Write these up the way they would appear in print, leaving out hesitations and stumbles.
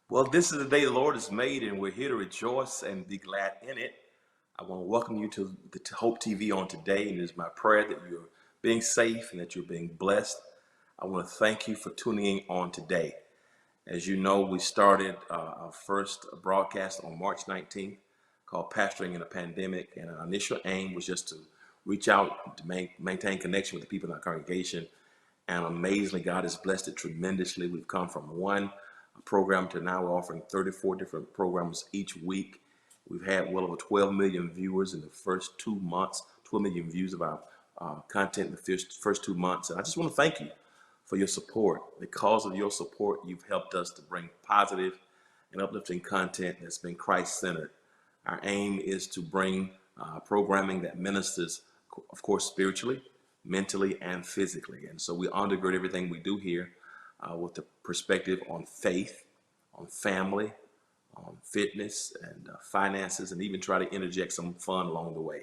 Well, this is the day the Lord has made, and we're here to rejoice and be glad in it. I want to welcome you to the Hope TV on today, and it is my prayer that you're being safe and that you're being blessed. I want to thank you for tuning in on today. As you know, we started our first broadcast on March 19th called Pastoring in a Pandemic, and our initial aim was just to reach out to maintain connection with the people in our congregation. And amazingly, God has blessed it tremendously. We've come from one program to now we're offering 34 different programs each week. We've had well over 12 million viewers in the first 2 months, 12 million views of our content in the first 2 months. And I just want to thank you for your support. Because of your support, you've helped us to bring positive and uplifting content that's been Christ-centered. Our aim is to bring programming that ministers, of course, spiritually, mentally, and physically. And so we undergird everything we do here with the perspective on faith, on family, on fitness and finances, and even try to interject some fun along the way.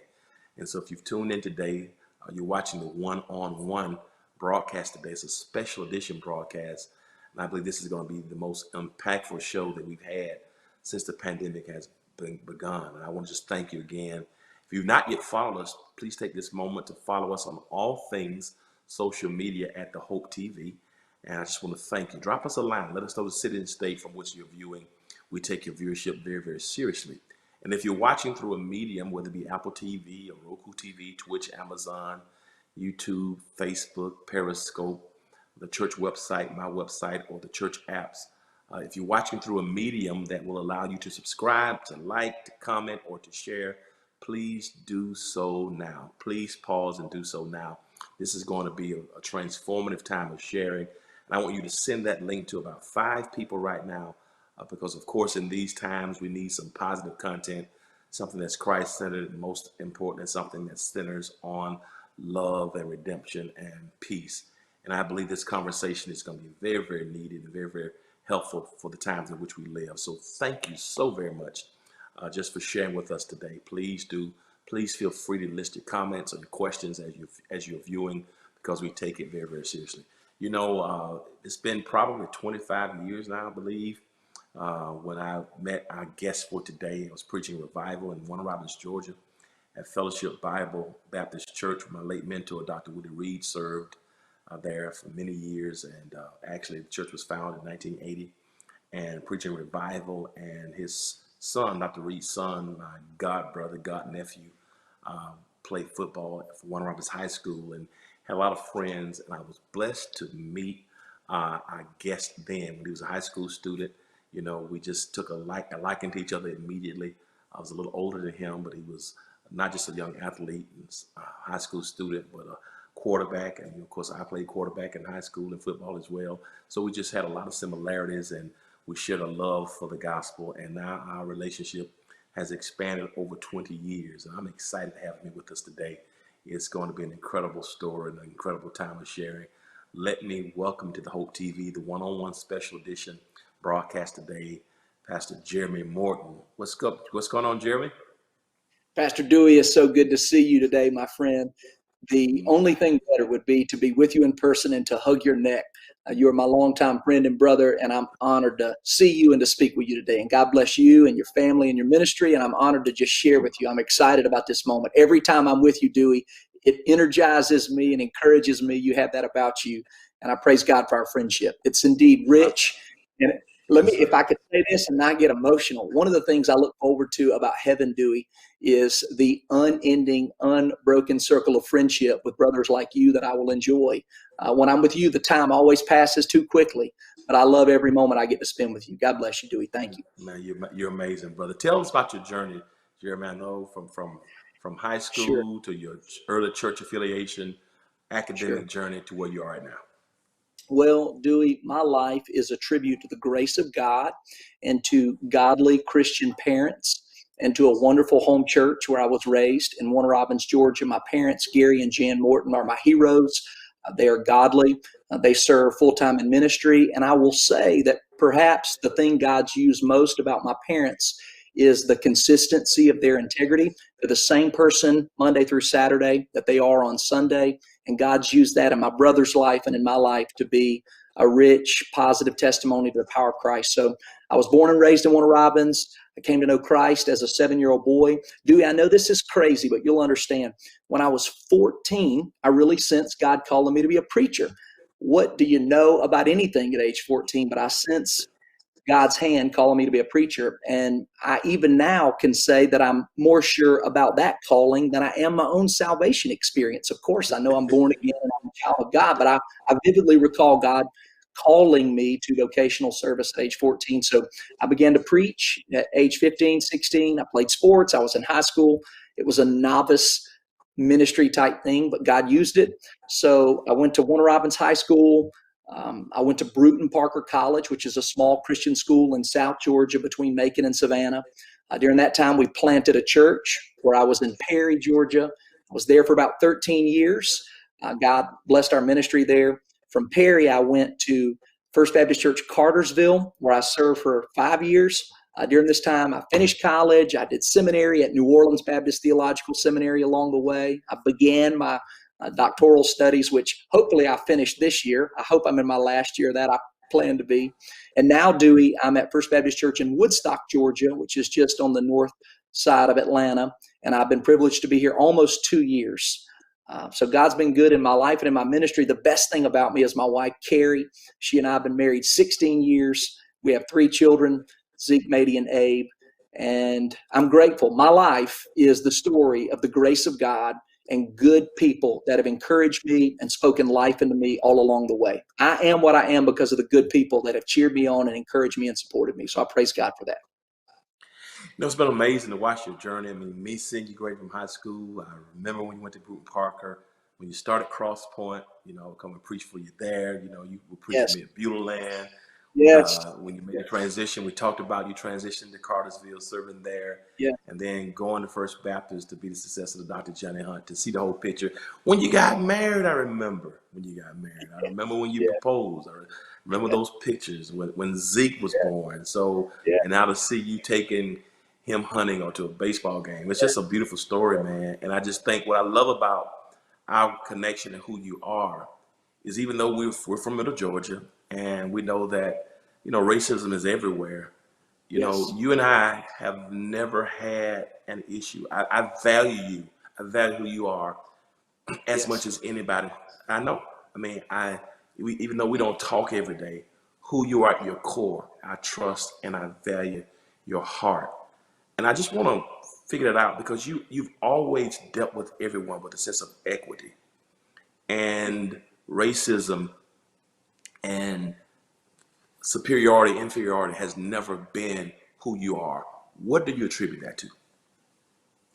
And so if you've tuned in today, you're watching the one-on-one broadcast today. It's a special edition broadcast, and I believe this is going to be the most impactful show that we've had since the pandemic has begun. And I want to just thank you again. If you've not yet followed us, please take this moment to follow us on all things social media at the Hope TV. And I just want to thank you. Drop us a line. Let us know the city and state from which you're viewing. We take your viewership very, very seriously. And if you're watching through a medium, whether it be Apple TV or Roku TV, Twitch, Amazon, YouTube, Facebook, Periscope, the church website, my website, or the church apps, if you're watching through a medium that will allow you to subscribe, to like, to comment, or to share, please do so now. Please pause and do so now. This is going to be a transformative time of sharing. And I want you to send that link to about 5 people right now, because, of course, in these times, we need some positive content, something that's Christ-centered, and most important, and something that centers on love and redemption and peace. And I believe this conversation is going to be very, very needed and very, very helpful for the times in which we live. So thank you so very much just for sharing with us today. Please feel free to list your comments or your questions as you're viewing, because we take it very, very seriously. You know, it's been probably 25 years now, I believe, when I met our guest for today. I was preaching revival in Warner Robins, Georgia, at Fellowship Bible Baptist Church, where my late mentor, Dr. Woody Reed, served there for many years. And actually, the church was founded in 1980, and preaching revival. And his son, Dr. Reed's son, my god brother, god nephew, played football for Warner Robins High School and had a lot of friends. And I was blessed to meet our guest then when he was a high school student. You know, we just took a liking to each other immediately. I was a little older than him, but he was not just a young athlete and high school student, but a quarterback. And of course, I played quarterback in high school and football as well. So we just had a lot of similarities, and we shared a love for the gospel. And now our relationship has expanded over 20 years. And I'm excited to have him with us today. It's going to be an incredible story and an incredible time of sharing. Let me welcome to the Hope TV, the one-on-one special edition broadcast today, Pastor Jeremy Morton. What's going on, Jeremy? Pastor Dewey, it's so good to see you today, my friend. The only thing better would be to be with you in person and to hug your neck. You are my longtime friend and brother, and I'm honored to see you and to speak with you today. And God bless you and your family and your ministry, and I'm honored to just share with you. I'm excited about this moment. Every time I'm with you, Dewey, it energizes me and encourages me. You have that about you, and I praise God for our friendship. It's indeed rich. And let me, if I could say this and not get emotional, one of the things I look forward to about heaven, Dewey, is the unending, unbroken circle of friendship with brothers like you that I will enjoy. When I'm with you, the time always passes too quickly, but I love every moment I get to spend with you. God bless you, Dewey. Thank you. Man, you're amazing, brother. Tell us about your journey, Jeremy. I know from high school to your early church affiliation, academic journey to where you are right now. Well, Dewey, my life is a tribute to the grace of God and to godly Christian parents and to a wonderful home church where I was raised in Warner Robins, Georgia. My parents, Gary and Jan Morton, are my heroes. They are godly. They serve full-time in ministry. And I will say that perhaps the thing God's used most about my parents is the consistency of their integrity. They're the same person Monday through Saturday that they are on Sunday. And God's used that in my brother's life and in my life to be a rich, positive testimony to the power of Christ. So I was born and raised in Warner Robins. I came to know Christ as a 7-year-old boy. Dewey, I know this is crazy, but you'll understand. When I was 14, I really sensed God calling me to be a preacher. What do you know about anything at age 14? But I sense God's hand calling me to be a preacher. And I even now can say that I'm more sure about that calling than I am my own salvation experience. Of course, I know I'm born again and I'm a child of God, but I vividly recall God calling me to vocational service at age 14. So I began to preach at age 15, 16. I played sports. I was in high school. It was a novice ministry type thing, but God used it. So I went to Warner Robins High School. I went to Bruton Parker College, which is a small Christian school in South Georgia between Macon and Savannah. During that time, we planted a church where I was in Perry, Georgia. I was there for about 13 years. God blessed our ministry there. From Perry, I went to First Baptist Church Cartersville, where I served for 5 years. During this time, I finished college. I did seminary at New Orleans Baptist Theological Seminary along the way. I began my doctoral studies, which hopefully I finished this year. I hope I'm in my last year of that. I plan to be. And now, Dewey, I'm at First Baptist Church in Woodstock, Georgia, which is just on the north side of Atlanta. And I've been privileged to be here almost 2 years. So God's been good in my life and in my ministry. The best thing about me is my wife, Carrie. She and I have been married 16 years. We have 3 children, Zeke, Mady, and Abe. And I'm grateful. My life is the story of the grace of God and good people that have encouraged me and spoken life into me all along the way. I am what I am because of the good people that have cheered me on and encouraged me and supported me. So I praise God for that. You know, it's been amazing to watch your journey. I mean, me seeing you grade from high school. I remember when you went to Bruton Parker, when you started Cross Point, you know, come and preach for you there. You know, you were preaching Yes. me at Beulah. Yes. When you made the transition, we talked about you transitioning to Cartersville, serving there, Yeah. and then going to First Baptist to be the successor of Dr. Johnny Hunt, to see the whole picture. When you got married, I remember when you got married. I remember when you Yeah. proposed. I remember those pictures when Zeke was born. So, Yeah. and now to see you taking him hunting or to a baseball game, it's just a beautiful story, man. And I just think what I love about our connection and who you are is, even though we're from Middle Georgia and we know that, you know, racism is everywhere, you know, Yes. you and I have never had an issue. I value you. I value who you are as much Yes. as anybody I know. I mean, even though we don't talk every day, who you are at your core, I trust and I value your heart. And I just want to figure that out, because you've always dealt with everyone with a sense of equity, and racism and superiority, inferiority has never been who you are. What do you attribute that to?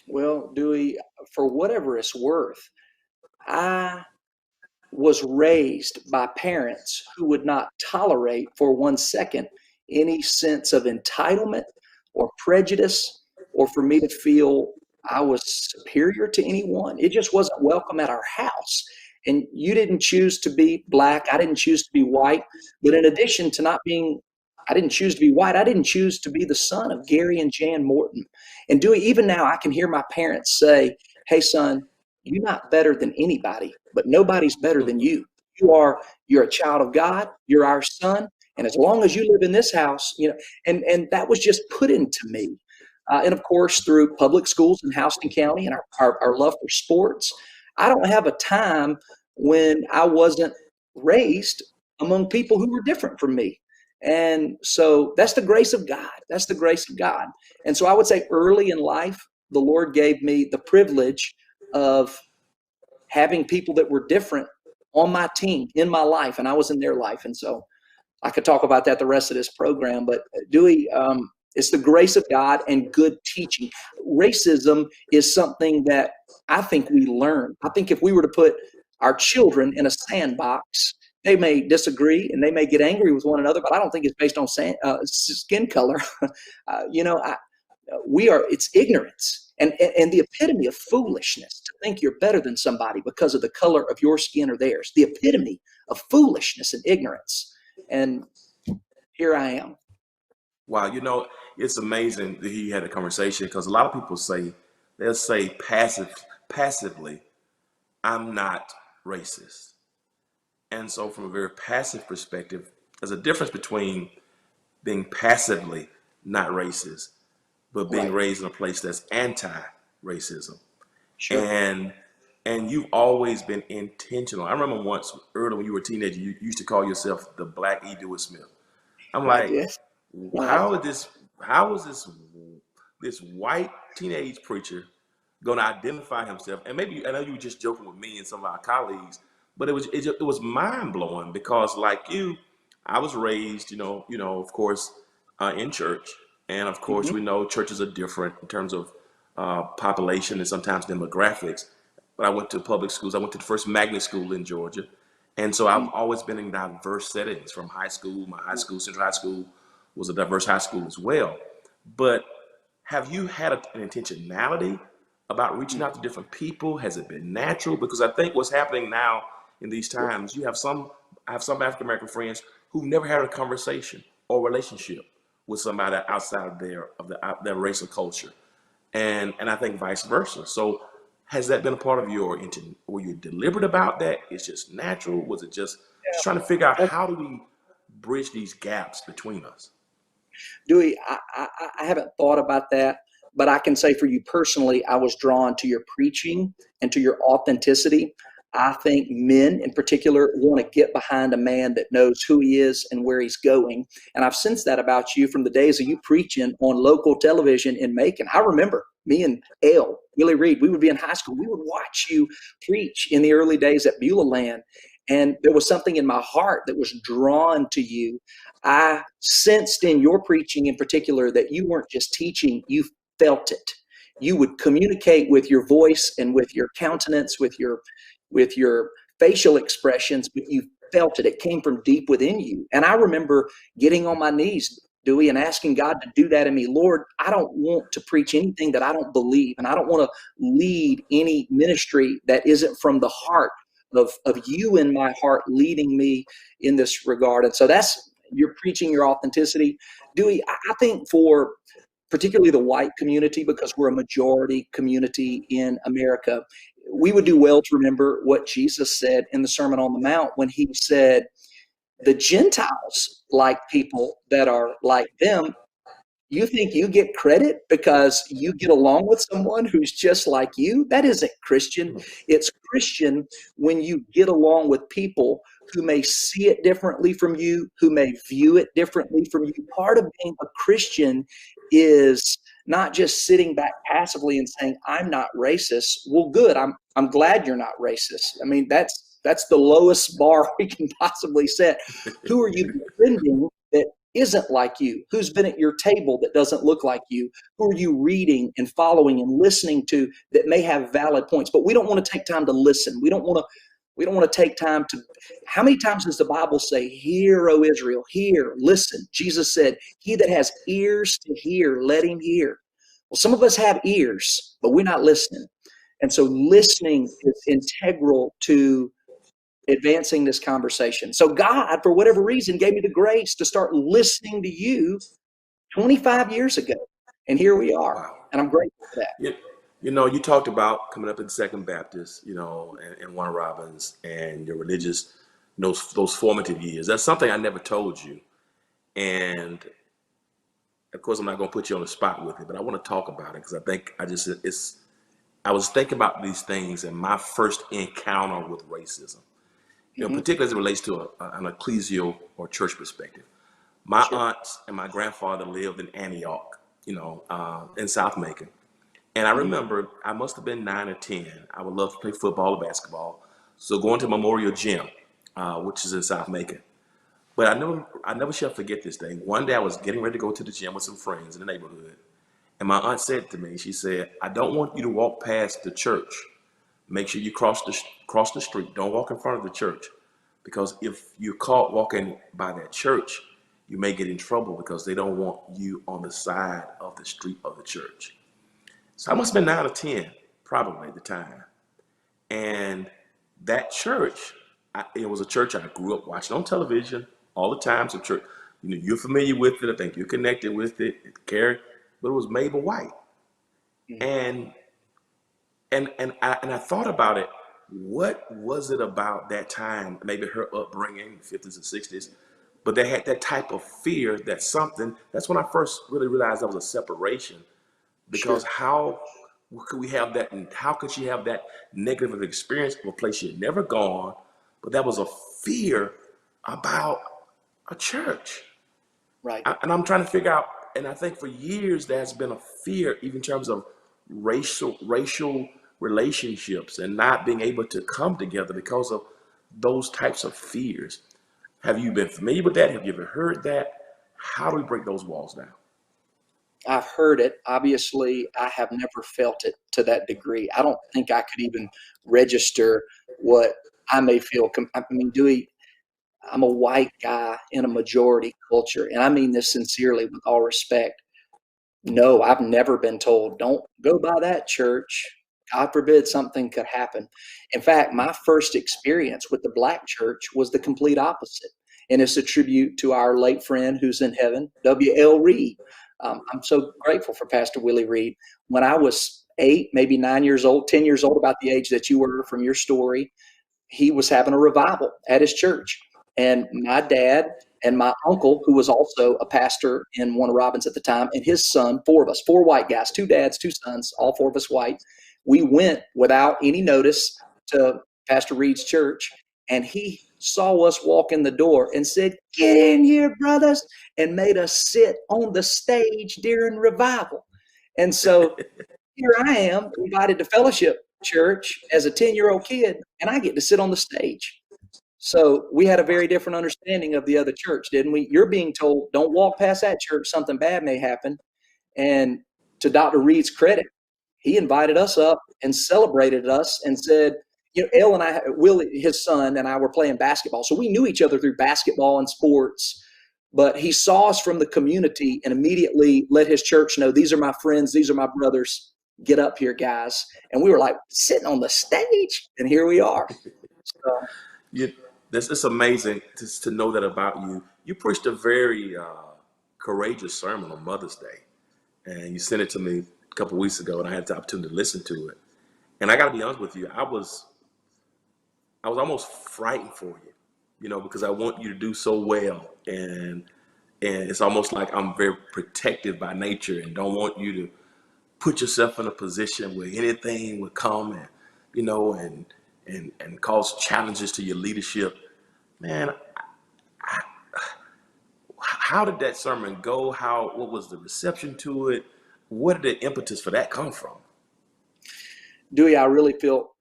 Well, Dewey, for whatever it's worth, I was raised by parents who would not tolerate for 1 second any sense of entitlement or prejudice, or for me to feel I was superior to anyone. It just wasn't welcome at our house. And you didn't choose to be black. I didn't choose to be white. But in addition to not being, I didn't choose to be white. I didn't choose to be the son of Gary and Jan Morton. And Dewey, even now, I can hear my parents say, "Hey, son, you're not better than anybody, but nobody's better than you. You're a child of God. You're our son. And as long as you live in this house, you know," and that was just put into me. And of course, through public schools in Houston County and our love for sports, I don't have a time when I wasn't raised among people who were different from me. And so that's the grace of God. That's the grace of God. And so I would say early in life, the Lord gave me the privilege of having people that were different on my team, in my life, and I was in their life. And so I could talk about that the rest of this program. But Dewey, it's the grace of God and good teaching. Racism is something that I think we learn. I think if we were to put our children in a sandbox, they may disagree and they may get angry with one another, but I don't think it's based on skin color. You know, it's ignorance and the epitome of foolishness to think you're better than somebody because of the color of your skin or theirs. The epitome of foolishness and ignorance. And here I am. Wow, you know, it's amazing that he had a conversation, because a lot of people say, they'll say passively, I'm not racist. And so from a very passive perspective, there's a difference between being passively not racist, but being Right. raised in a place that's anti-racism. Sure. And and you've always been intentional. I remember once early when you were a teenager, you used to call yourself the Black E. Dewey Smith. I'm I like, did. Right. how is this white teenage preacher going to identify himself? And maybe I know you were just joking with me and some of our colleagues, but it was mind blowing because like you, I was raised, of course, in church, and of course Hmm. we know churches are different in terms of population and sometimes demographics. But I went to public schools. I went to the first magnet school in Georgia, and so I've always been in diverse settings from high school. My high school, Central High School, was a diverse high school as well. But have you had an intentionality about reaching out to different people? Has it been natural? Because I think what's happening now in these times, I have some African American friends who've never had a conversation or relationship with somebody outside of their race or culture, and I think vice versa. So has that been a part of your intent? Were you deliberate about that? It's just natural? Was it just trying to figure out Yeah. how do we bridge these gaps between us? Dewey, I haven't thought about that, but I can say for you personally, I was drawn to your preaching and to your authenticity. I think men in particular want to get behind a man that knows who he is and where he's going. And I've sensed that about you from the days of you preaching on local television in Macon. I remember me and Willie Reed, we would be in high school. We would watch you preach in the early days at Beulah Land. And there was something in my heart that was drawn to you. I sensed in your preaching in particular that you weren't just teaching, you felt it. You would communicate with your voice and with your countenance, with your facial expressions, but you felt it. It came from deep within you. And I remember getting on my knees, Dewey, and asking God to do that in me. Lord, I don't want to preach anything that I don't believe, and I don't want to lead any ministry that isn't from the heart of you in my heart leading me in this regard. And so that's, you're preaching your authenticity. Dewey, I think for particularly the white community, because we're a majority community in America, we would do well to remember what Jesus said in the Sermon on the Mount when he said, the Gentiles like people that are like them. You think you get credit because you get along with someone who's just like you? That isn't Christian. It's Christian when you get along with people who may see it differently from you, who may view it differently from you. Part of being a Christian is not just sitting back passively and saying, I'm not racist. Well, good. I'm glad you're not racist. I mean, that's the lowest bar we can possibly set. Who are you befriending that isn't like you? Who's been at your table that doesn't look like you? Who are you reading and following and listening to that may have valid points? But we don't want to take time to listen. We don't want to take time to. How many times does the Bible say, hear, O Israel, hear, listen? Jesus said, he that has ears to hear, let him hear. Well, some of us have ears, but we're not listening. And so listening is integral to advancing this conversation. So God, for whatever reason, gave me the grace to start listening to you 25 years ago. And here we are. Wow. And I'm grateful for that. You, you talked about coming up in Second Baptist, and Warner Robins and your religious, those formative years. That's something I never told you. And of course, I'm not going to put you on the spot with it, but I want to talk about it because I think I was thinking about these things and my first encounter with racism, Mm-hmm. particularly as it relates to an ecclesial or church perspective. My Sure. aunts and my grandfather lived in Antioch, in South Macon. And I Mm-hmm. remember I must have been 9 or 10. I would love to play football or basketball. So going to Memorial Gym, which is in South Macon. But I never shall forget this day. One day I was getting ready to go to the gym with some friends in the neighborhood. And my aunt said to me, she said, I don't want you to walk past the church. Make sure you cross the street. Don't walk in front of the church. Because if you're caught walking by that church, you may get in trouble because they don't want you on the side of the street of the church. So I must have been 9 or 10, probably at the time. And that church, it was a church I grew up watching on television all the time. So church, you're familiar with it. I think you're connected with it. But it was Mabel White. Mm-hmm. And I thought about it. What was it about that time, maybe her upbringing, 50s and 60s, but they had that type of fear that something, that's when I first really realized there was a separation. Because Sure. how could we have that, and how could she have that negative experience of a place she had never gone, but that was a fear about a church? Right. And I'm trying to figure out, and I think for years there's been a fear, even in terms of racial relationships and not being able to come together because of those types of fears. Have you been familiar with that? Have you ever heard that? How do we break those walls down? I've heard it. Obviously, I have never felt it to that degree. I don't think I could even register what I may feel. I mean, Dewey, I'm a white guy in a majority culture, and I mean this sincerely with all respect. No, I've never been told, don't go by that church. God forbid something could happen. In fact, my first experience with the black church was the complete opposite. And it's a tribute to our late friend who's in heaven, W.L. Reed. I'm so grateful for Pastor Willie Reed. When I was 8, maybe 9 years old, 10 years old, about the age that you were from your story, he was having a revival at his church. And my dad and my uncle, who was also a pastor in Warner Robins at the time, and his son, 4 of us, 4 white guys, 2 dads, 2 sons, all 4 of us white. We went without any notice to Pastor Reed's church, and he saw us walk in the door and said, "Get in here, brothers," and made us sit on the stage during revival. And so here I am, invited to fellowship church as a 10-year-old kid, and I get to sit on the stage. So we had a very different understanding of the other church, didn't we? You're being told, don't walk past that church, something bad may happen. And to Dr. Reed's credit, he invited us up and celebrated us and said, you know, Elle and I, Will, his son, and I were playing basketball. So we knew each other through basketball and sports. But he saw us from the community and immediately let his church know, these are my friends, these are my brothers. Get up here, guys. And we were like, sitting on the stage, and here we are. So, You, this it's amazing to know that about you. You preached a very courageous sermon on Mother's Day, and you sent it to me a couple of weeks ago, and I had the opportunity to listen to it. And I got to be honest with you, I was almost frightened for you, because I want you to do so well, and it's almost like I'm very protective by nature and don't want you to put yourself in a position where anything would come and and cause challenges to your leadership. Man, how did that sermon go? What was the reception to it? Where did the impetus for that come from? Dewey, I really feel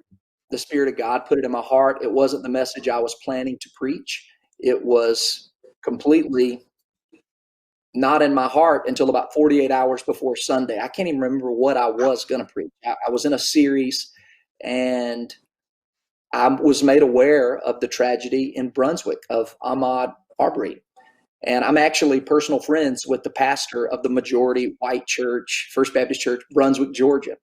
the Spirit of God put it in my heart. It wasn't the message I was planning to preach. It was completely not in my heart until about 48 hours before Sunday. I can't even remember what I was going to preach. I was in a series, and I was made aware of the tragedy in Brunswick of Ahmaud Arbery. And I'm actually personal friends with the pastor of the majority white church, First Baptist Church, Brunswick, Georgia.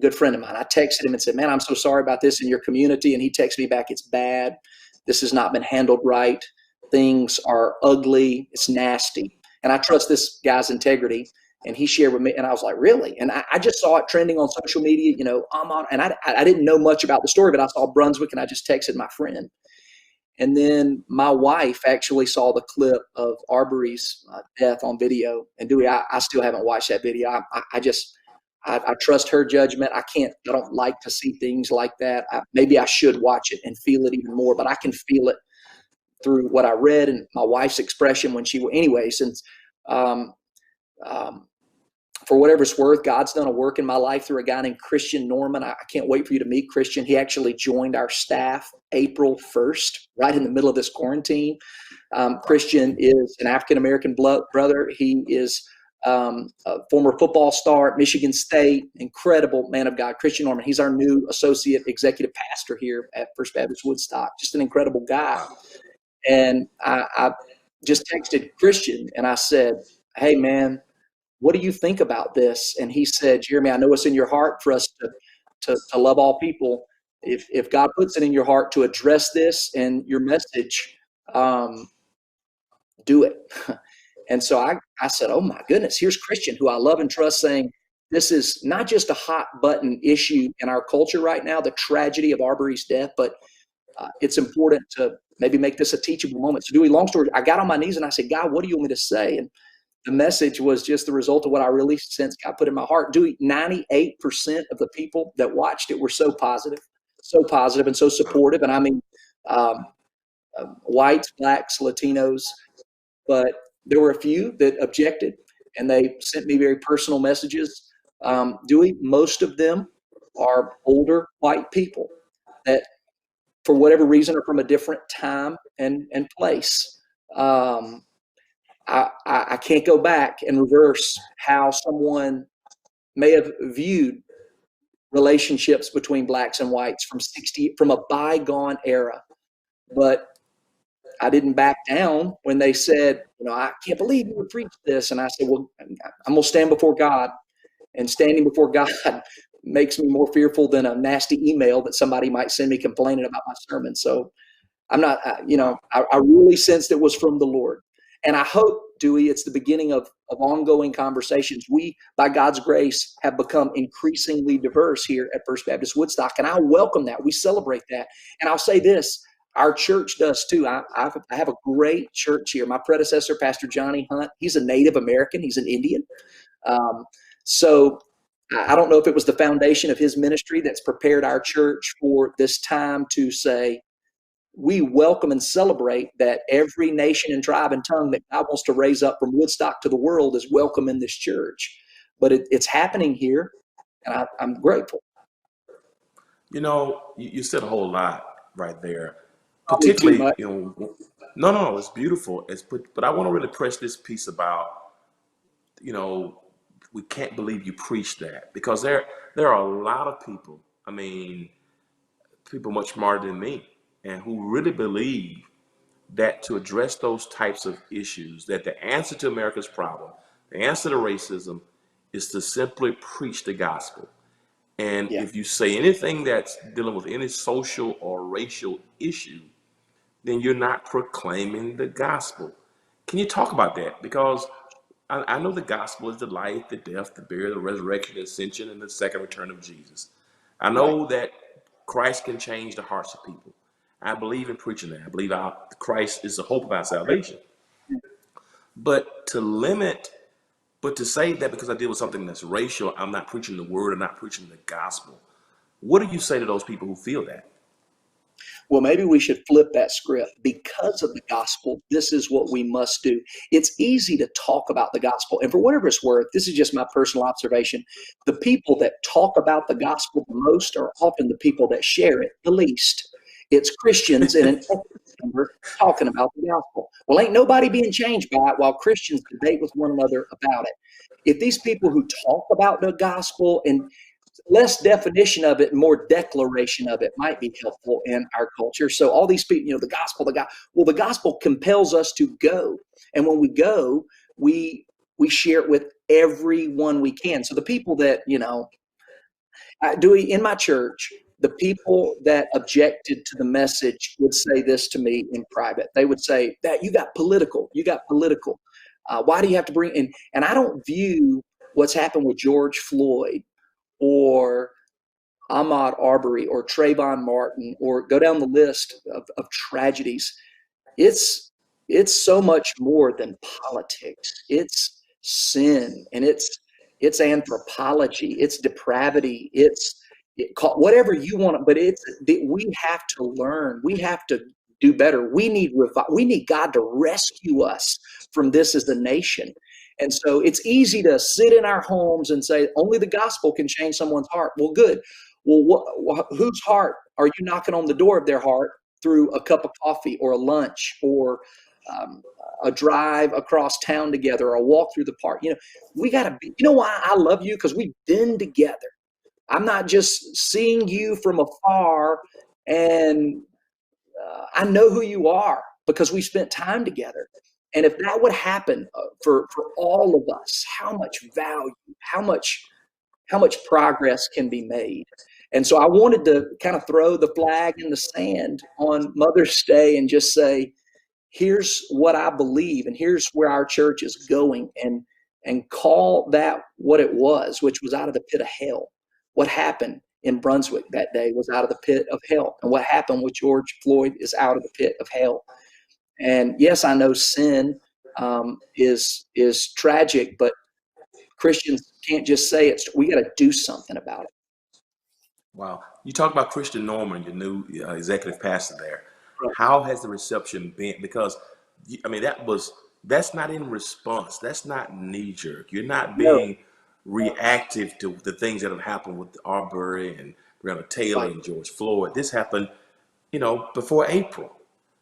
Good friend of mine. I texted him and said, "Man, I'm so sorry about this in your community." And he texted me back, "It's bad. This has not been handled right. Things are ugly. It's nasty." And I trust this guy's integrity. And he shared with me, and I was like, "Really?" And I just saw it trending on social media, Ahmaud, and I didn't know much about the story, but I saw Brunswick, and I just texted my friend. And then my wife actually saw the clip of Arbery's death on video. And Dewey, I still haven't watched that video. I trust her judgment. I don't like to see things like that. Maybe I should watch it and feel it even more, but I can feel it through what I read and my wife's expression anyways. And um, um, for whatever it's worth, God's done a work in my life through a guy named Christian Norman. I can't wait for you to meet Christian. He actually joined our staff April 1st, right in the middle of this quarantine. Christian is an African-American brother. He is a former football star at Michigan State, incredible man of God. Christian Norman, he's our new associate executive pastor here at First Baptist Woodstock. Just an incredible guy. And I just texted Christian and I said, "Hey, man, what do you think about this?" And he said, "Jeremy, I know it's in your heart for us to love all people. If God puts it in your heart to address this and your message, do it." And so I said, "Oh my goodness, here's Christian, who I love and trust, saying, this is not just a hot button issue in our culture right now, the tragedy of Arbery's death, but it's important to maybe make this a teachable moment. So, Dewey, long story, I got on my knees and I said, God, what do you want me to say? And the message was just the result of what I really sensed God put in my heart. Dewey, 98% of the people that watched it were so positive and so supportive. And I mean, whites, blacks, Latinos, but there were a few that objected, and they sent me very personal messages. Dewey, most of them are older white people that, for whatever reason, are from a different time and place. I can't go back and reverse how someone may have viewed relationships between blacks and whites from a bygone era, but I didn't back down when they said, I can't believe you would preach this. And I said, well, I'm going to stand before God, and standing before God makes me more fearful than a nasty email that somebody might send me complaining about my sermon. So I'm not, I really sensed it was from the Lord. And I hope, Dewey, it's the beginning of ongoing conversations. We, by God's grace, have become increasingly diverse here at First Baptist Woodstock, and I welcome that. We celebrate that. And I'll say this, our church does too. I have a great church here. My predecessor, Pastor Johnny Hunt, he's a Native American. He's an Indian. So I don't know if it was the foundation of his ministry that's prepared our church for this time to say, we welcome and celebrate that every nation and tribe and tongue that God wants to raise up from Woodstock to the world is welcome in this church. But it's happening here, and I'm grateful. You said a whole lot right there. Probably too Particularly, much. no, it's beautiful. But I want to really press this piece about, we can't believe you preached that, because there are a lot of people. I mean, people much smarter than me, and who really believe that to address those types of issues, that the answer to America's problem, the answer to racism, is to simply preach the gospel. And if you say anything that's dealing with any social or racial issue, then you're not proclaiming the gospel. Can you talk about that? Because I know the gospel is the life, the death, the burial, the resurrection, the ascension, and the second return of Jesus. I know that Christ can change the hearts of people. I believe in preaching that. I believe Christ is the hope of our salvation. But to say that because I deal with something that's racial, I'm not preaching the word, I'm not preaching the gospel. What do you say to those people who feel that? Well, maybe we should flip that script. Because of the gospel, this is what we must do. It's easy to talk about the gospel. And for whatever it's worth, this is just my personal observation. The people that talk about the gospel the most are often the people that share it the least. It's Christians in an echo chamber talking about the gospel. Well, ain't nobody being changed by it while Christians debate with one another about it. If these people who talk about the gospel and less definition of it, more declaration of it might be helpful in our culture. So all these people, the gospel compels us to go. And when we go, we share it with everyone we can. So the people that, in my church, the people that objected to the message would say this to me in private. They would say that you got political. Why do you have to bring in? And I don't view what's happened with George Floyd or Ahmaud Arbery or Trayvon Martin, or go down the list of tragedies. It's so much more than politics. It's sin, and it's anthropology, it's depravity, whatever you want. But we have to learn. We have to do better. We need God to rescue us from this as a nation. And so it's easy to sit in our homes and say, only the gospel can change someone's heart. Well, good. Well, whose heart are you knocking on the door of their heart through a cup of coffee or a lunch or a drive across town together or a walk through the park? We got to be, why I love you? Because we've been together. I'm not just seeing you from afar, and I know who you are because we spent time together. And if that would happen for all of us, how much value, how much progress can be made? And so I wanted to kind of throw the flag in the sand on Mother's Day and just say, here's what I believe, and here's where our church is going. And and call that what it was, which was out of the pit of hell. What happened in Brunswick that day was out of the pit of hell. And what happened with George Floyd is out of the pit of hell. And yes, I know sin is tragic, but Christians can't just say it's, we got to do something about it. Wow. You talk about Christian Norman, your new executive pastor there. Right. How has the reception been? Because, I mean, that's not in response. That's not knee jerk. You're not No, being reactive to the things that have happened with Arbery and Breonna Taylor right, and George Floyd. This happened, before April.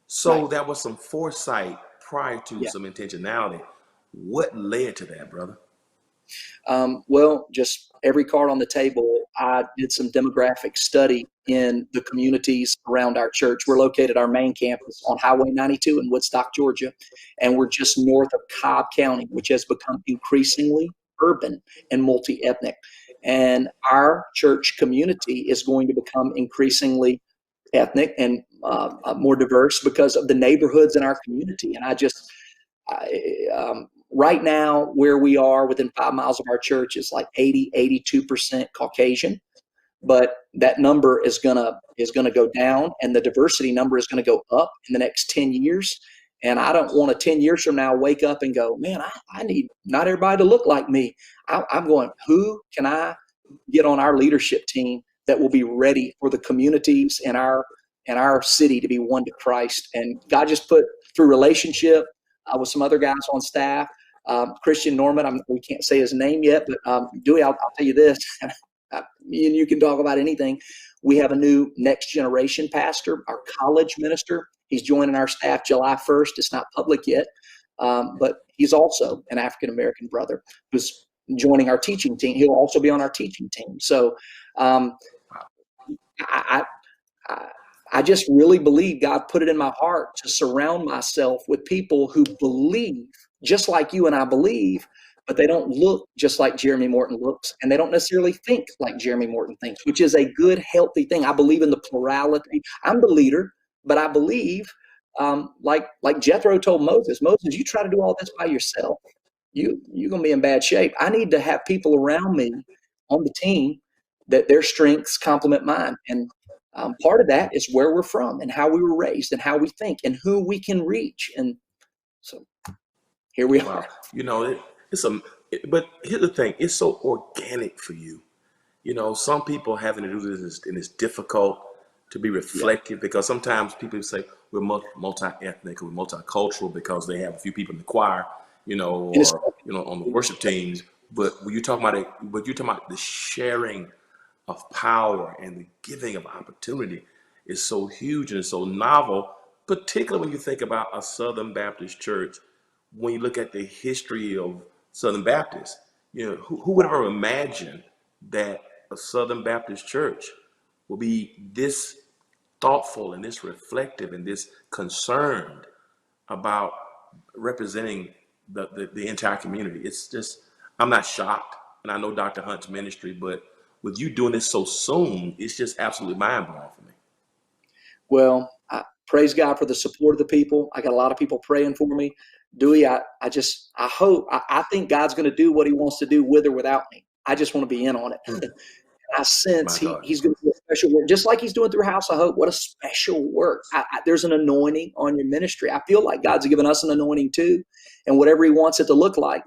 So right. that was some foresight prior to Yeah. some intentionality. What led to that, brother? Well, just every card on the table. I did some demographic study in the communities around our church. We're located our main campus on Highway 92 in Woodstock, Georgia, and we're just north of Cobb County, which has become increasingly urban and multi-ethnic. And our church community is going to become increasingly ethnic and more diverse because of the neighborhoods in our community. And right now, where we are within 5 miles of our church is like 82% Caucasian, but that number is gonna go down, and the diversity number is gonna go up in the next 10 years. And I don't want to 10 years from now wake up and go, man, I need not everybody to look like me. I'm going, who can I get on our leadership team that will be ready for the communities in our city to be one to Christ? And God just put through relationship with some other guys on staff. Christian Norman, we can't say his name yet, but Dewey, I'll tell you this. Me and you can talk about anything. We have a new next generation pastor, our college minister. He's joining our staff July 1st. It's not public yet, but he's also an African-American brother who's joining our teaching team. He'll also be on our teaching team. So I, I just really believe God put it in my heart to surround myself with people who believe just like you and I believe, but they don't look just like Jeremy Morton looks, and they don't necessarily think like Jeremy Morton thinks, which is a good, healthy thing. I believe in the plurality. I'm the leader, but I believe, like Jethro told Moses, you try to do all this by yourself, you're going to be in bad shape. I need to have people around me on the team that their strengths complement mine. And part of that is where we're from and how we were raised and how we think and who we can reach. And so here we are. Wow. But here's the thing, it's so organic for you. Some people having to do this, and it's difficult to be Yeah. reflective because sometimes people say we're multi-ethnic or we're multicultural because they have a few people in the choir, And it's, or on the worship teams. But when you're talking about the sharing of power and the giving of opportunity is so huge and so novel, particularly when you think about a Southern Baptist church. When you look at the history of Southern Baptists, who would have ever imagined that a Southern Baptist church will be this thoughtful and this reflective and this concerned about representing the entire community? It's just, I'm not shocked. And I know Dr. Hunt's ministry, but with you doing this so soon, it's just absolutely mind blowing for me. well, I praise God for the support of the people. I got a lot of people praying for me. Dewey, I hope, I think God's going to do what he wants to do with or without me. I just want to be in on it. Mm, I sense my God. he's going to do a special work, just like he's doing through House of Hope. What a special work. There's an anointing on your ministry. I feel like God's given us an anointing too. And whatever he wants it to look like,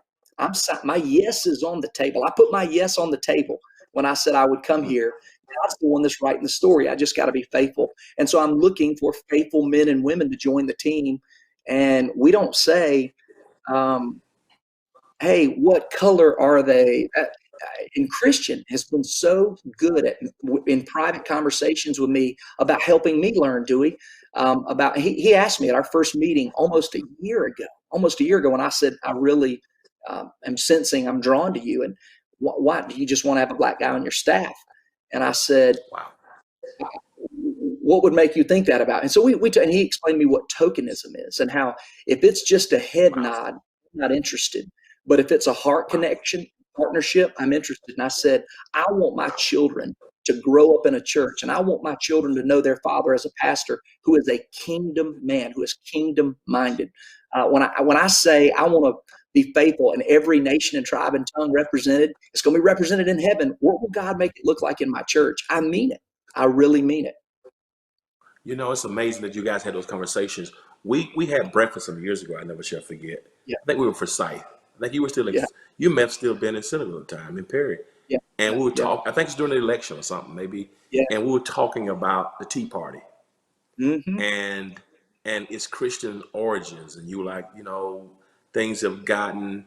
my yes is on the table. I put my yes on the table when I said I would come Mm, here. God's the one that's writing the story. I just got to be faithful. And so I'm looking for faithful men and women to join the team. And we don't say, hey, what color are they? And Christian has been so good in private conversations with me about helping me learn, Dewey. He asked me at our first meeting almost a year ago, and I said, I really am sensing I'm drawn to you. And why do you just want to have a black guy on your staff? And I said, wow. what would make you think that about? And so and he explained to me what tokenism is and how if it's just a head Wow. nod, I'm not interested. But if it's a heart Wow. connection, partnership, I'm interested. And I said, I want my children to grow up in a church, and I want my children to know their father as a pastor who is a kingdom man, who is kingdom minded. When I say I want to be faithful, and every nation and tribe and tongue represented, it's going to be represented in heaven. What will God make it look like in my church? I mean it. I really mean it. You know, it's amazing that you guys had those conversations. We had breakfast some years ago. I never shall forget. Yeah, I think we were for Forsyth. I think you were still in, yeah, you may have still been in Senegal at the time in Perry, yeah, and yeah, we were yeah, talking. I think it's during the election or something maybe, yeah. and we were talking about the Tea Party Mm-hmm. and its Christian origins, and you were like, you know, things have gotten,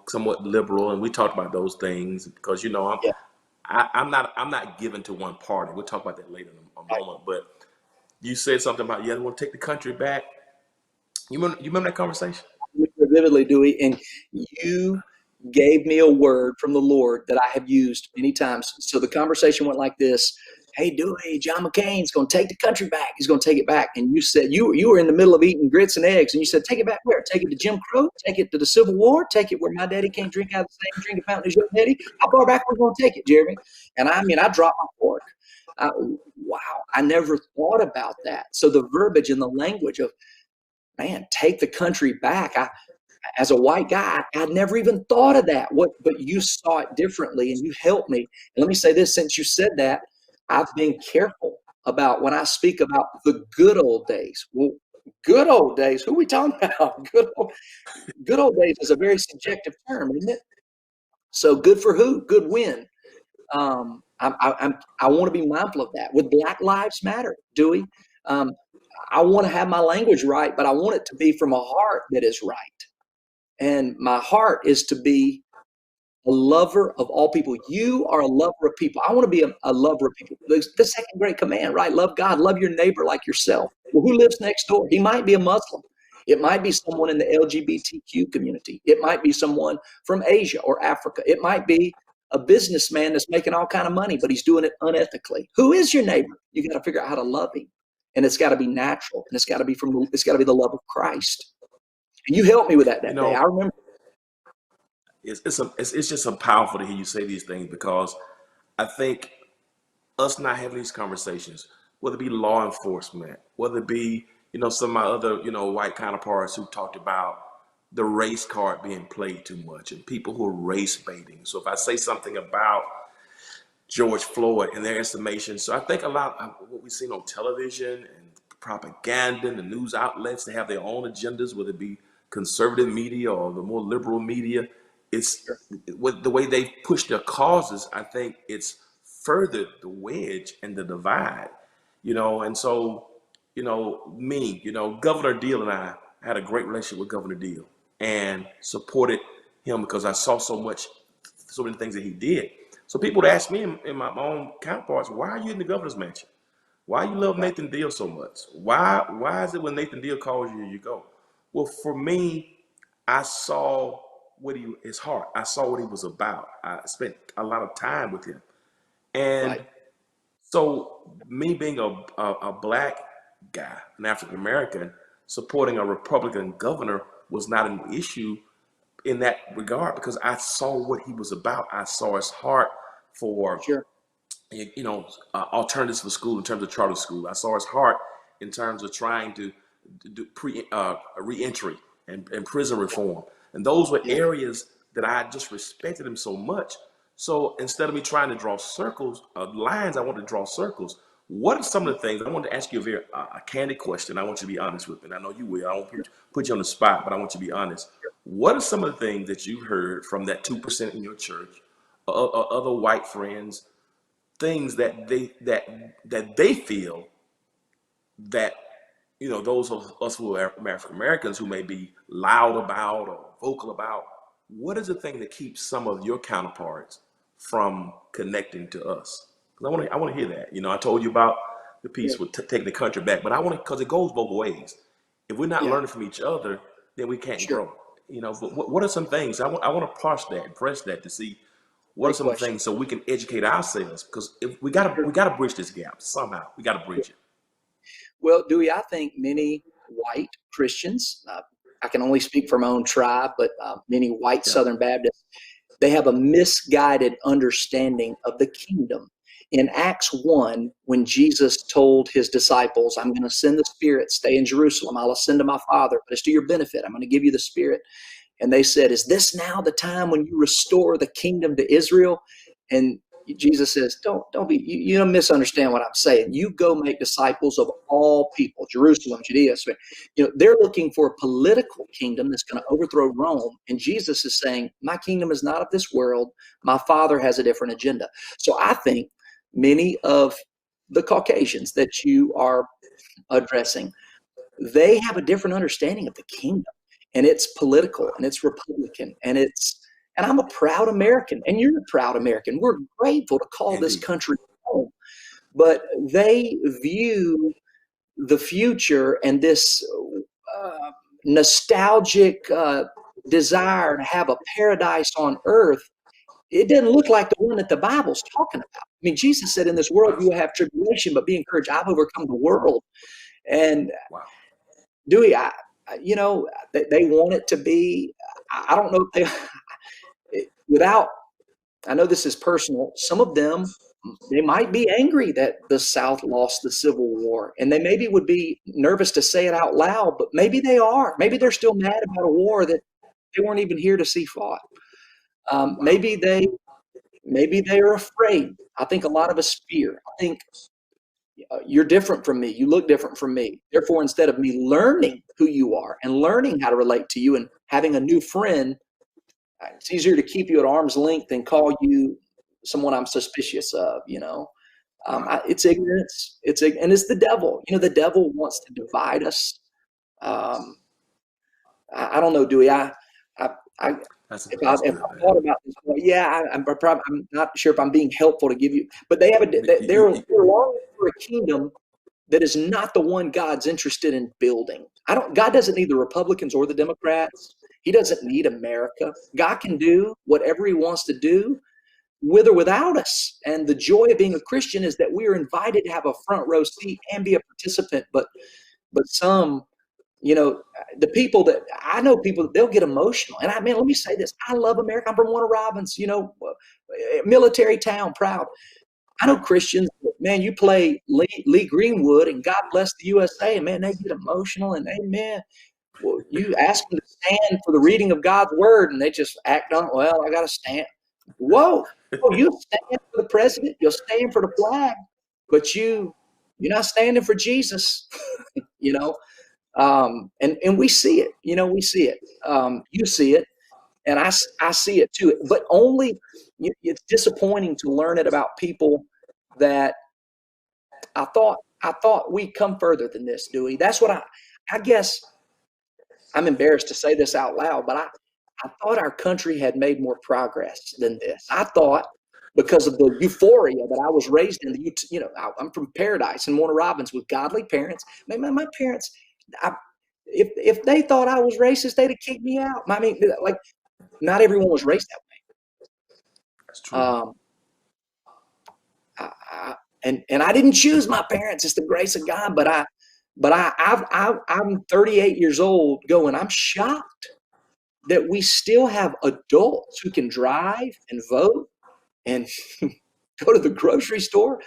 somewhat liberal, and we talked about those things because Yeah, I'm not given to one party. We'll talk about that later in a right. moment, but you said something about, yeah, they want to take the country back. You remember that conversation? Vividly, Dewey, and you gave me a word from the Lord that I have used many times. So the conversation went like this: "Hey, Dewey, John McCain's going to take the country back. He's going to take it back." And you said you were in the middle of eating grits and eggs, and you said, "Take it back where? Take it to Jim Crow? Take it to the Civil War? Take it where my daddy can't drink out of the same drinking fountain as your daddy? How far back are we going to take it, Jeremy?" And I mean, I dropped my fork. Uh, wow, I never thought about that. So the verbiage and the language of, man, take the country back. As a white guy, I'd never even thought of that. But you saw it differently, and you helped me. And let me say this: since you said that, I've been careful about when I speak about the good old days. Well, good old days. Who are we talking about? Good old days is a very subjective term, isn't it? So good for who? Good when? I want to be mindful of that. With Black Lives Matter, Dewey, um, I want to have my language right, but I want it to be from a heart that is right. And my heart is to be a lover of all people. You are a lover of people. I want to be a lover of people. The second great command, right? Love God, love your neighbor like yourself. Well, who lives next door? He might be a Muslim. It might be someone in the LGBTQ community. It might be someone from Asia or Africa. It might be a businessman that's making all kind of money, but he's doing it unethically. Who is your neighbor? You got to figure out how to love him. And it's got to be natural. And it's got to be the love of Christ. And you helped me with that You day. I know, remember. it's just so powerful to hear you say these things because I think us not having these conversations, whether it be law enforcement, whether it be, some of my other, white counterparts who talked about the race card being played too much and people who are race baiting. So if I say something about George Floyd and their estimation, so I think a lot of what we've seen on television and propaganda and the news outlets, they have their own agendas, whether it be conservative media or the more liberal media. It's with the way they push their causes. I think it's furthered the wedge and the divide, and so, Governor Deal and I had a great relationship with Governor Deal and supported him because I saw so many things that he did. So people would ask me in my own counterparts, why are you in the governor's mansion? Why you love Right. Nathan Deal so much? Why is it when Nathan Deal calls you, you go? Well, for me, I saw his heart. I saw what he was about. I spent a lot of time with him. Right. And so me being a black guy, an African American, supporting a Republican governor was not an issue in that regard because I saw what he was about. I saw his heart for Sure. alternatives for school in terms of charter school. I saw his heart in terms of trying to do reentry and prison reform. And those were Yeah. areas that I just respected him so much. So instead of me trying to draw circles, lines, I want to draw circles. What are some of the things? I want to ask you a very a candid question. I want you to be honest with me. And I know you will. I won't put you on the spot, but I want you to be honest. What are some of the things that you heard from that 2% in your church, or other white friends, things that they feel that those of us who are African Americans who may be loud about or vocal about, what is the thing that keeps some of your counterparts from connecting to us? 'Cause I want to hear that. I told you about the Yeah. piece with taking the country back, but I want to, because it goes both ways. If we're not Yeah. learning from each other, then we can't Sure. grow. But what are some things I want to parse that and press that to see what are Great some of the question. things so we can educate ourselves? Because if we gotta Sure. we gotta bridge this gap somehow. We gotta bridge it. Well, Dewey, I think many white Christians, I can only speak for my own tribe, but many white Yeah. Southern Baptists, they have a misguided understanding of the kingdom. in Acts 1, when Jesus told his disciples, I'm going to send the Spirit, stay in Jerusalem, I'll ascend to my Father, but it's to your benefit. I'm going to give you the Spirit. And they said, is this now the time when you restore the kingdom to Israel? And Jesus says, don't be, you don't misunderstand what I'm saying. You go make disciples of all people, Jerusalem, Judea. So, they're looking for a political kingdom that's going to overthrow Rome. And Jesus is saying, my kingdom is not of this world. My Father has a different agenda. So I think many of the Caucasians that you are addressing, they have a different understanding of the kingdom. And it's political, and it's Republican, and I'm a proud American, and you're a proud American. We're grateful to call this country home. But they view the future and this nostalgic desire to have a paradise on earth. It doesn't look like the one that the Bible's talking about. I mean, Jesus said, in this world you will have tribulation, but be encouraged. I've overcome the world. And Dewey, they want it to be, I don't know if I know this is personal, some of them, they might be angry that the South lost the Civil War, and they maybe would be nervous to say it out loud, but maybe they are. Maybe they're still mad about a war that they weren't even here to see fought. Maybe they are afraid. I think a lot of us fear. I think you're different from me. You look different from me. Therefore, instead of me learning who you are and learning how to relate to you and having a new friend, it's easier to keep you at arm's length than call you someone I'm suspicious of. It's ignorance. And it's the devil. The devil wants to divide us. I don't know, Dewey. If I thought about this, I'm not sure if I'm being helpful to give you, but they're longing for a kingdom that is not the one God's interested in building. God doesn't need the Republicans or the Democrats. He doesn't need America. God can do whatever he wants to do with or without us. And the joy of being a Christian is that we are invited to have a front row seat and be a participant. But some, the people that I know, they'll get emotional. And let me say this. I love America. I'm from Warner Robins, military town, proud. I know Christians, man, you play Lee Greenwood and God bless the USA, and man, they get emotional and amen. Well, you ask them to stand for the reading of God's word and they just act on, well, I got to stand. Whoa, you'll stand for the president, you'll stand for the flag, but you're not standing for Jesus, and we see it, we see it. You see it, and I see it too. But only it's disappointing to learn it about people that I thought we'd come further than this, Dewey. That's what I guess. I'm embarrassed to say this out loud, but I thought our country had made more progress than this. I thought, because of the euphoria that I was raised in, I'm from Paradise in Warner Robins with godly parents. My parents, if they thought I was racist, they'd have kicked me out. I mean, like, not everyone was raised that way. That's true. And I didn't choose my parents. It's the grace of God. But I'm 38 years old going, I'm shocked that we still have adults who can drive and vote and go to the grocery store.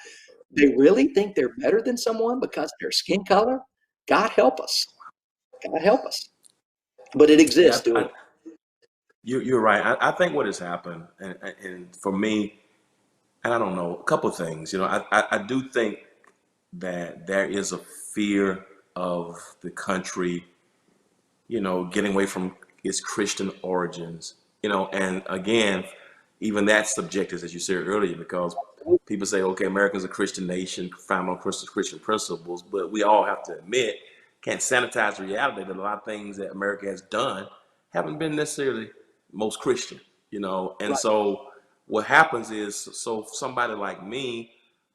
They really think they're better than someone because of their skin color. God help us. God help us. But it exists. You're right. I think what has happened, and for me, and I don't know, a couple of things. I do think that there is a fear of the country, getting away from its Christian origins, and again, even that's subjective, as you said earlier, because people say, okay, America's a Christian nation, found on Christian principles, but we all have to admit, can't sanitize the reality that a lot of things that America has done haven't been necessarily most Christian, and Right. So what happens is, so somebody like me,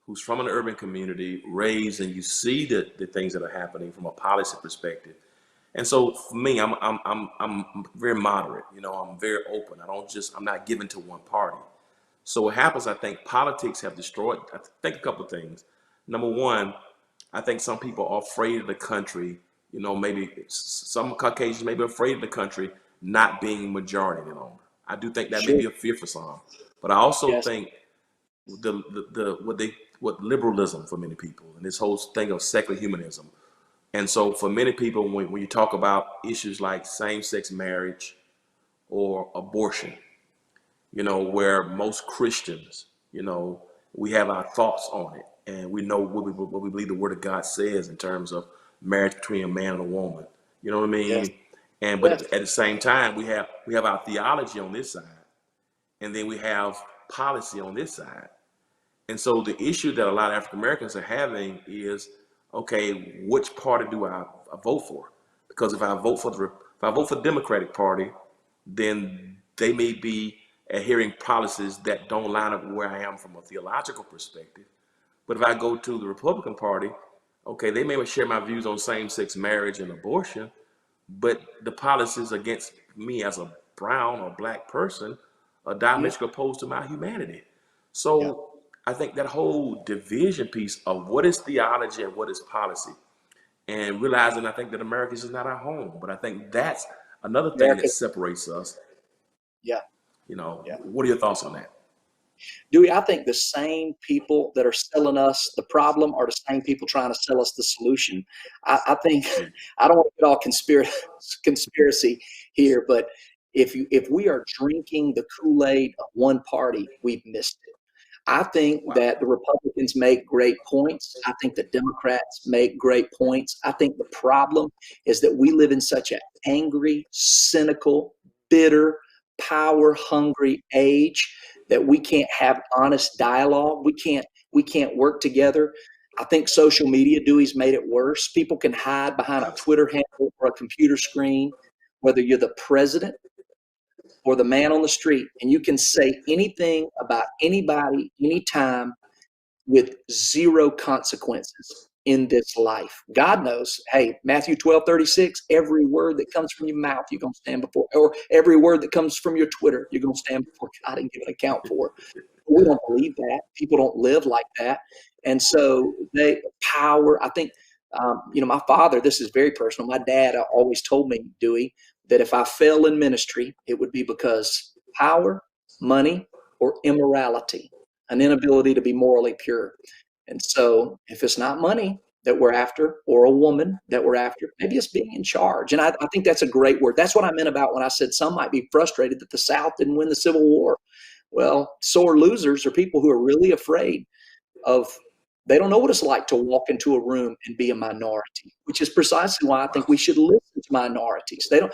who's from an urban community, raised, and you see the things that are happening from a policy perspective. And so for me, I'm very moderate. I'm very open. I'm not given to one party. So what happens, I think politics have destroyed, I think a couple of things. Number one, I think some people are afraid of the country. Maybe some Caucasians may be afraid of the country not being majority any longer. I do think that may Sure. be a fear for some. But I also Yes. think what liberalism for many people, and this whole thing of secular humanism. And so for many people, when you talk about issues like same-sex marriage or abortion, where most Christians, we have our thoughts on it, and we know what we believe the Word of God says in terms of marriage between a man and a woman. You know what I Yes. mean? And but Yes. at the same time, we have our theology on this side, and then we have policy on this side. And so the issue that a lot of African Americans are having is, okay, which party do I vote for? Because if I vote for the Democratic Party, then they may be adhering policies that don't line up where I am from a theological perspective. But if I go to the Republican Party, okay, they may share my views on same-sex marriage and abortion, but the policies against me as a brown or black person are Yeah. diametrically opposed to my humanity. Yeah. So I think that whole division piece of what is theology and what is policy, and realizing I think that America is not our home, but I think that's another thing that America. separates us. Yeah. Yeah. What are your thoughts on that? Dewey, I think the same people that are selling us the problem are the same people trying to sell us the solution. I think Mm. I don't want to get all conspiracy here, but if we are drinking the Kool-Aid of one party, we've missed it. I think Wow. that the Republicans make great points. I think the Democrats make great points. I think the problem is that we live in such an angry, cynical, bitter, power hungry age that we can't have honest dialogue. We can't work together. I think social media, Dewey's made it worse. People can hide behind a Twitter handle or a computer screen, whether you're the president or the man on the street, and you can say anything about anybody, anytime, with zero consequences in this life. God knows, hey, Matthew 12:36, every word that comes from your mouth, you're going to stand before, or every word that comes from your Twitter, you're going to stand before God and give an account for. But we don't believe that. People don't live like that. And so I think, my father, this is very personal. My dad always told me, Dewey, that if I fell in ministry, it would be because power, money, or immorality, an inability to be morally pure. And so if it's not money that we're after or a woman that we're after, maybe it's being in charge. And I think that's a great word. That's what I meant about when I said some might be frustrated that the South didn't win the Civil War. Well, sore losers are people who are really afraid of, they don't know what it's like to walk into a room and be a minority, which is precisely why I think Wow. we should listen to minorities. They don't,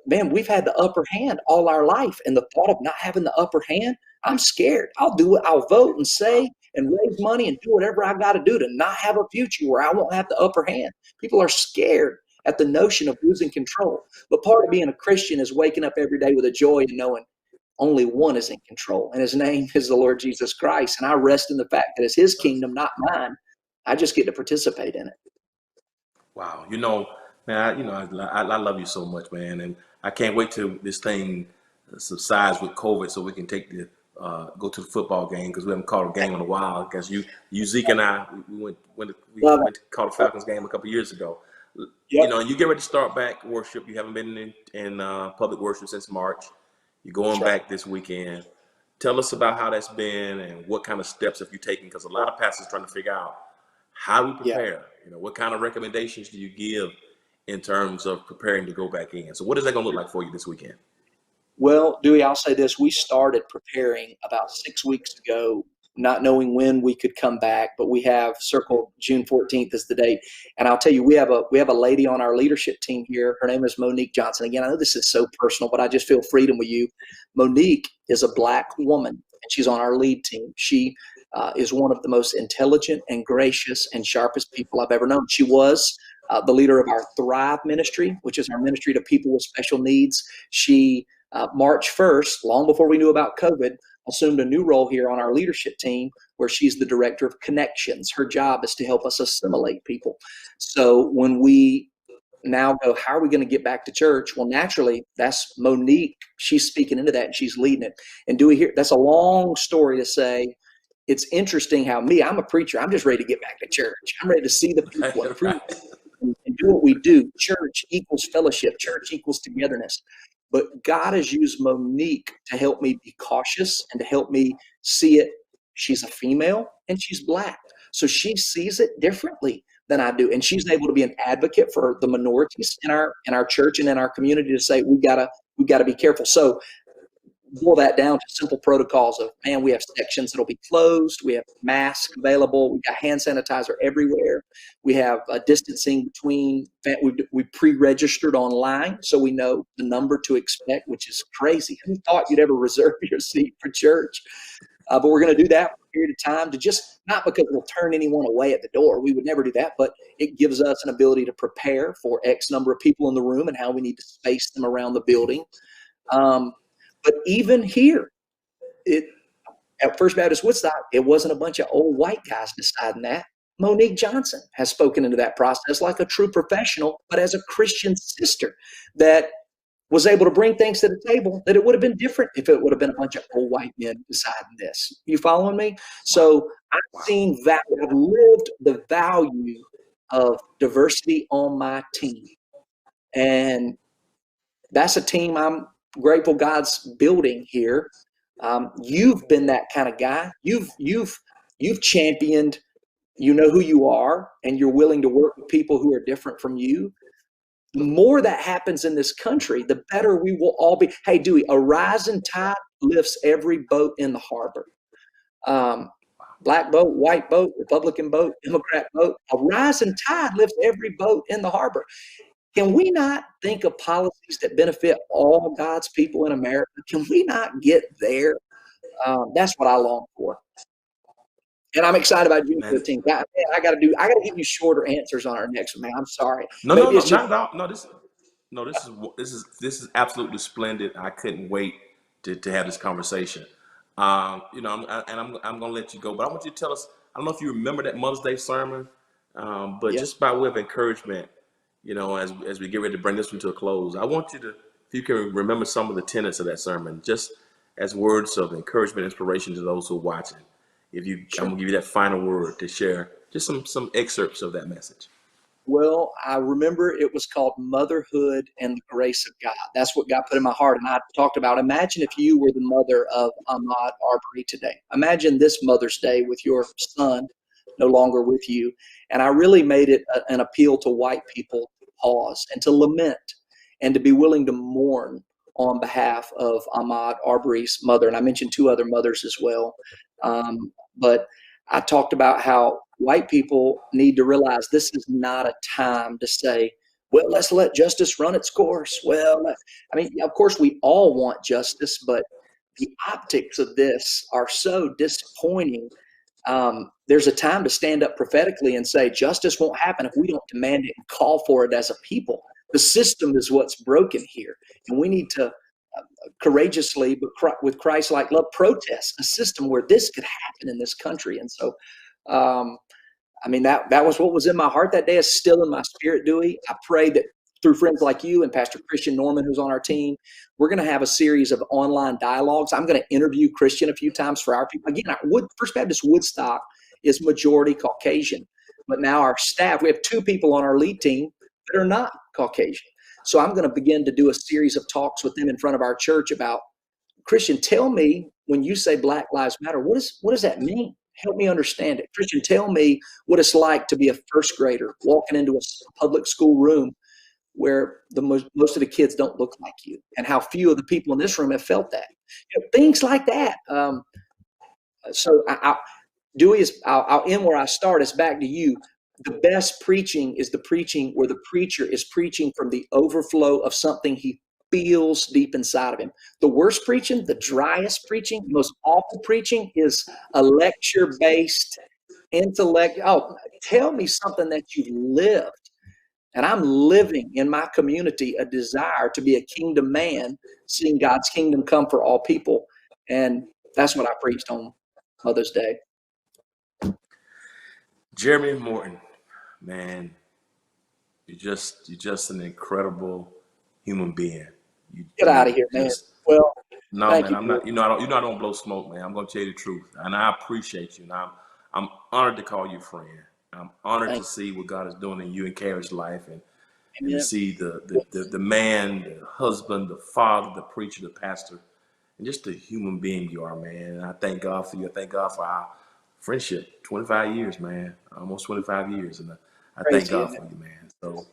man, we've had the upper hand all our life. And the thought of not having the upper hand, I'm scared. I'll do it. I'll vote and Wow. say and raise money and do whatever I got to do to not have a future where I won't have the upper hand. People are scared at the notion of losing control. But part of being a Christian is waking up every day with a joy and knowing only one is in control, and his name is the Lord Jesus Christ. And I rest in the fact that it's his kingdom, not mine. I just get to participate in it. Wow. Man, I love you so much, man, and I can't wait till this thing subsides with COVID, so we can go to the football game because we haven't caught a game in a while. Because Zeke and I, we Love went to call the it. Falcons game a couple years ago. Yep. And you get ready to start back worship. You haven't been in public worship since March. You're That's going right. back this weekend. Tell us about how that's been and what kind of steps have you taken? Because a lot of pastors trying to figure out how do we Yeah. prepare. What kind of recommendations do you give in terms of preparing to go back in? So what is that going to look like for you this weekend? Well, Dewey, I'll say this. We started preparing about 6 weeks ago, not knowing when we could come back, but we have circled June 14th as the date. And I'll tell you, we have a lady on our leadership team here. Her name is Monique Johnson. Again, I know this is so personal, but I just feel freedom with you. Monique is a black woman, and she's on our lead team. She is one of the most intelligent and gracious and sharpest people I've ever known. She was the leader of our Thrive ministry, which is our ministry to people with special needs. She March 1st, long before we knew about COVID, assumed a new role here on our leadership team where she's the director of connections. Her job is to help us assimilate people. So when we now go, how are we going to get back to church? Well, naturally, that's Monique. She's speaking into that and she's leading it. And do we hear? That's a long story to say. It's interesting how I'm a preacher. I'm just ready to get back to church. I'm ready to see the people and preach Right. and do what we do. Church equals fellowship. Church equals togetherness. But God has used Monique to help me be cautious and to help me see it She's a female and she's Black. So she sees it differently than I do. And she's able to be an advocate for the minorities in our church and in our community to say, we gotta be careful. So boil that down to simple protocols of, man, we have sections that'll be closed. We have masks available. We got hand sanitizer everywhere. We have distancing between, we pre-registered online, so we know the number to expect, which is crazy. Who thought you'd ever reserve your seat for church? But we're going to do that for a period of time to just, not because we'll turn anyone away at the door. We would never do that, but it gives us an ability to prepare for X number of people in the room and how we need to space them around the building. But even here, at First Baptist Woodstock, it wasn't a bunch of old white guys deciding that. Monique Johnson has spoken into that process like a true professional, but as a Christian sister that was able to bring things to the table that it would have been different if it would have been a bunch of old white men deciding this. You following me? So I've seen that. I've lived the value of diversity on my team. And that's a team I'm grateful God's building here. You've been that kind of guy. You've championed, you know who you are, and you're willing to work with people who are different from you. The more that happens in this country, the better we will all be. Hey, Dewey, a rising tide lifts every boat in the harbor. Black boat, white boat, Republican boat, Democrat boat. A rising tide lifts every boat in the harbor. Can we not think of policies that benefit all God's people in America? Can we not get there? That's what I long for. And I'm excited about June 15th. I got to give you shorter answers on our next one, man. I'm sorry. No, not at all. This is absolutely splendid. I couldn't wait to have this conversation. I'm going to let you go, but I want you to tell us. I don't know if you remember that Mother's Day sermon, but just by way of encouragement, as we get ready to bring this one to a close, I want you to, if you can remember some of the tenets of that sermon, just as words of encouragement, inspiration to those who are watching. I'm gonna give you that final word to share, just some excerpts of that message. Well, I remember it was called Motherhood and the Grace of God. That's what God put in my heart. And I talked about, imagine if you were the mother of Ahmaud Arbery today. Imagine this Mother's Day with your son no longer with you. And I really made it an appeal to white people to pause and to lament and to be willing to mourn on behalf of Ahmaud Arbery's mother. And I mentioned two other mothers as well. But I talked about how white people need to realize this is not a time to say, well, let's let justice run its course. Well, I mean, of course, we all want justice, but the optics of this are so disappointing. There's a time to stand up prophetically and say justice won't happen if we don't demand it and call for it as a people. The system is what's broken here, and we need to courageously, but with Christ-like love, protest a system where this could happen in this country. And so, I mean, that was what was in my heart that day. Is still in my spirit, Dewey. I pray that through friends like you and Pastor Christian Norman, who's on our team, we're going to have a series of online dialogues. I'm going to interview Christian a few times for our people. Again, First Baptist Woodstock is majority Caucasian, but now our staff, we have two people on our lead team that are not Caucasian. So I'm going to begin to do a series of talks with them in front of our church about, Christian, tell me, when you say Black Lives Matter, what does that mean? Help me understand it. Christian, tell me what it's like to be a first grader walking into a public school room where most of the kids don't look like you, and how few of the people in this room have felt that. Things like that. So Dewey, I'll end where I start. It's back to you. The best preaching is the preaching where the preacher is preaching from the overflow of something he feels deep inside of him. The worst preaching, the driest preaching, the most awful preaching is a lecture-based intellect. Oh, tell me something that you've lived. And I'm living in my community a desire to be a kingdom man, seeing God's kingdom come for all people. And that's what I preached on Mother's Day. Jeremy Morton, man, you're just an incredible human being. Get out of here, man. Well, no, man, I'm not. I don't blow smoke, man. I'm gonna tell you the truth, and I appreciate you. And I'm honored to call you friend. I'm honored to see what God is doing in you and Carrie's life, and to see the man, the husband, the father, the preacher, the pastor and just the human being you are, man. And I thank God for you. I thank God for our friendship. 25 years, man. Almost 25 years. And I thank Crazy, God isn't it? for you, man. So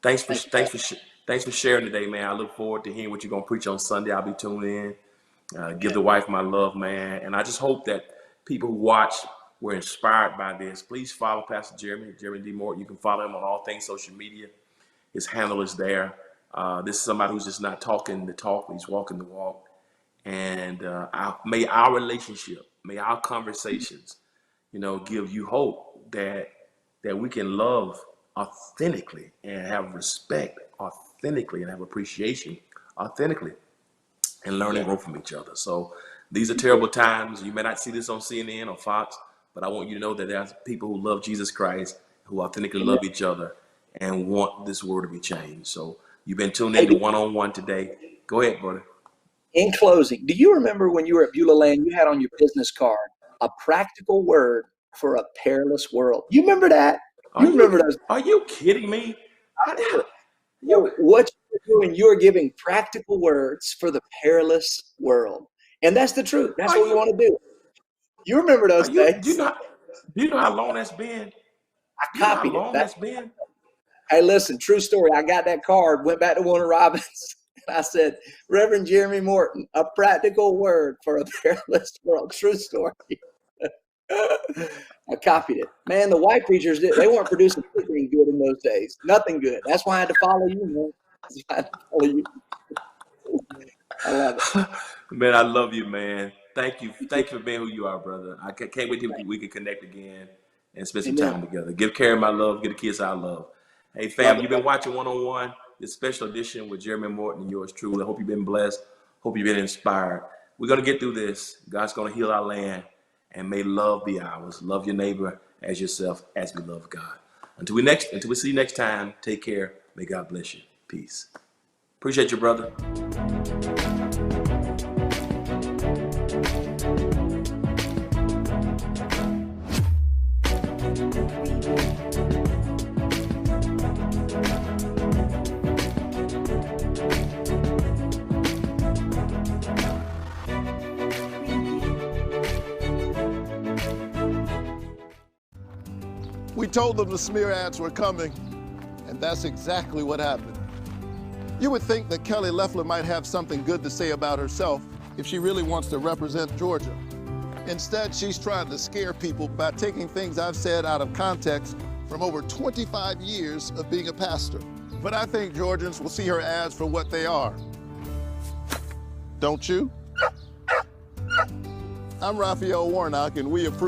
thanks for Thank you, thanks Pastor. for thanks for sharing today, man. I look forward to hearing what you're gonna preach on Sunday. I'll be tuned in. Give the wife my love, man. And I just hope that people who watch were inspired by this. Please follow Pastor Jeremy D. Morton. You can follow him on all things social media. His handle is there. This is somebody who's just not talking the talk, he's walking the walk. And may our relationship, may our conversations, give you hope that we can love authentically and have respect authentically and have appreciation authentically and learn and Yeah. grow from each other. So these are terrible times. You may not see this on CNN or Fox, but I want you to know that there's people who love Jesus Christ, who authentically Amen. love each other and want this world to be changed. So you've been tuned Hey, into One-on-One today. Go ahead, brother. in closing, do you remember when you were at Beulah Land, you had on your business card a practical word for a perilous world? You remember that? Are You remember you those? are you kidding me? How, you So what you're doing, you're giving practical words for the perilous world. And that's the truth. That's are what we you want to do. You remember are those you days. do you know how long that's been? I Do you know how copied it. long that's been? Hey, listen, true story. I got that card, went back to Warner Robins, and I said, Reverend Jeremy Morton, a practical word for a perilous world. True story. I copied it. Man, the white preachers, they weren't producing anything good in those days. Nothing good. That's why I had to follow you, man. That's why I had to follow you. I love it. Man, I love you, man. Thank you. Thank you for being who you are, brother. I can't wait till we can connect again and spend some Amen. time together. Give Carrie my love. Give the kids our love. Hey, Love fam, it, you've been brother. watching One-on-One, this special edition with Jeremy Morton and yours truly. Hope you've been blessed. Hope you've been inspired. We're going to get through this. God's going to heal our land, and may love be ours. Love your neighbor as yourself as we love God. Until we see you next time, take care. May God bless you. Peace. Appreciate you, brother. We told them the smear ads were coming, and that's exactly what happened. You would think that Kelly Loeffler might have something good to say about herself if she really wants to represent Georgia. Instead, she's trying to scare people by taking things I've said out of context from over 25 years of being a pastor. But I think Georgians will see her ads for what they are. Don't you? I'm Raphael Warnock, and we approve.